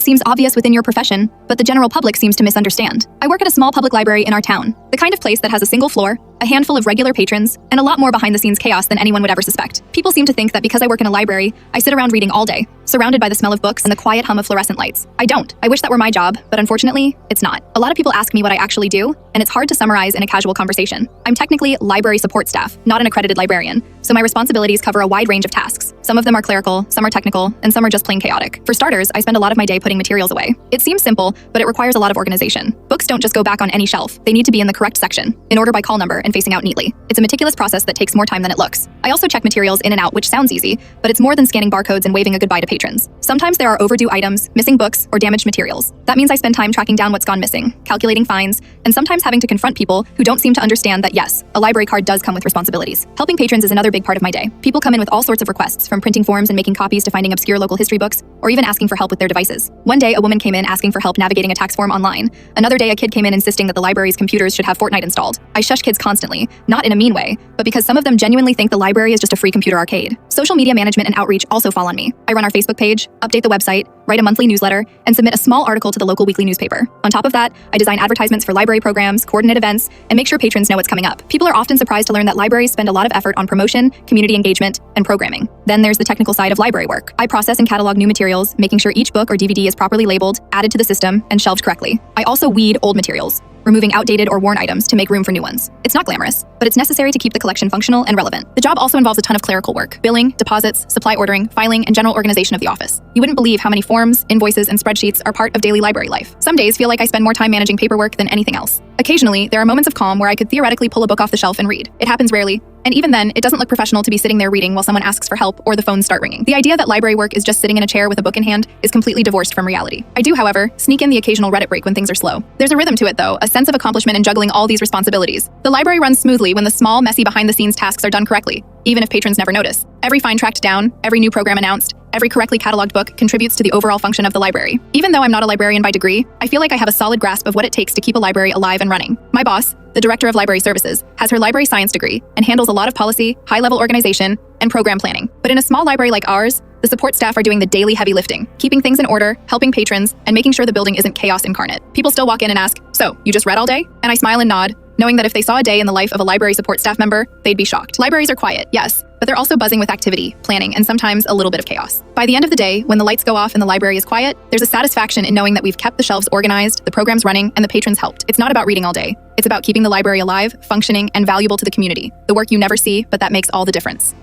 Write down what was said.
seems obvious within your profession, but the general public seems to misunderstand. I work at a small public library in our town, the kind of place that has a single floor, a handful of regular patrons, and a lot more behind-the-scenes chaos than anyone would ever suspect. People seem to think that because I work in a library, I sit around reading all day, surrounded by the smell of books and the quiet hum of fluorescent lights. I don't. I wish that were my job, but unfortunately, it's not. A lot of people ask me what I actually do, and it's hard to summarize in a casual conversation. I'm technically library support staff, not an accredited librarian, so my responsibilities cover a wide range of tasks. Some of them are clerical, some are technical, and some are just plain chaotic. For starters, I spend a lot of my day putting materials away. It seems simple, but it requires a lot of organization. Books don't just go back on any shelf. They need to be in the correct section, in order by call number and facing out neatly. It's a meticulous process that takes more time than it looks. I also check materials in and out, which sounds easy, but it's more than scanning barcodes and waving a goodbye to patrons. Sometimes there are overdue items, missing books, or damaged materials. That means I spend time tracking down what's gone missing, calculating fines, and sometimes having to confront people who don't seem to understand that yes, a library card does come with responsibilities. Helping patrons is another big part of my day. People come in with all sorts of requests, from printing forms and making copies to finding obscure local history books, or even asking for help with their devices. One day, a woman came in asking for help navigating a tax form online. Another day, a kid came in insisting that the library's computers should have Fortnite installed. I shush kids constantly, not in a mean way, but because some of them genuinely think the library is just a free computer arcade. Social media management and outreach also fall on me. I run our Facebook page, update the website, write a monthly newsletter, and submit a small article to the local weekly newspaper. On top of that, I design advertisements for library programs, coordinate events, and make sure patrons know what's coming up. People are often surprised to learn that libraries spend a lot of effort on promotion, community engagement, and programming. Then there's the technical side of library work. I process and catalog new materials, making sure each book or DVD is properly labeled, added to the system, and shelved correctly. I also weed old materials, removing outdated or worn items to make room for new ones. It's not glamorous, but it's necessary to keep the collection functional and relevant. The job also involves a ton of clerical work: billing, deposits, supply ordering, filing, and general organization of the office. You wouldn't believe how many forms, invoices, and spreadsheets are part of daily library life. Some days feel like I spend more time managing paperwork than anything else. Occasionally, there are moments of calm where I could theoretically pull a book off the shelf and read. It happens rarely, and even then, it doesn't look professional to be sitting there reading while someone asks for help or the phones start ringing. The idea that library work is just sitting in a chair with a book in hand is completely divorced from reality. I do, however, sneak in the occasional Reddit break when things are slow. There's a rhythm to it, though, a sense of accomplishment in juggling all these responsibilities. The library runs smoothly when the small, messy behind-the-scenes tasks are done correctly, even if patrons never notice. Every fine tracked down, every new program announced, every correctly cataloged book contributes to the overall function of the library. Even though I'm not a librarian by degree, I feel like I have a solid grasp of what it takes to keep a library alive and running. My boss, the director of library services, has her library science degree and handles a lot of policy, high-level organization, and program planning. But in a small library like ours, the support staff are doing the daily heavy lifting, keeping things in order, helping patrons, and making sure the building isn't chaos incarnate. People still walk in and ask, "So, you just read all day?" And I smile and nod, knowing that if they saw a day in the life of a library support staff member, they'd be shocked. Libraries are quiet, yes, but they're also buzzing with activity, planning, and sometimes a little bit of chaos. By the end of the day, when the lights go off and the library is quiet, there's a satisfaction in knowing that we've kept the shelves organized, the programs running, and the patrons helped. It's not about reading all day. It's about keeping the library alive, functioning, and valuable to the community. The work you never see, but that makes all the difference.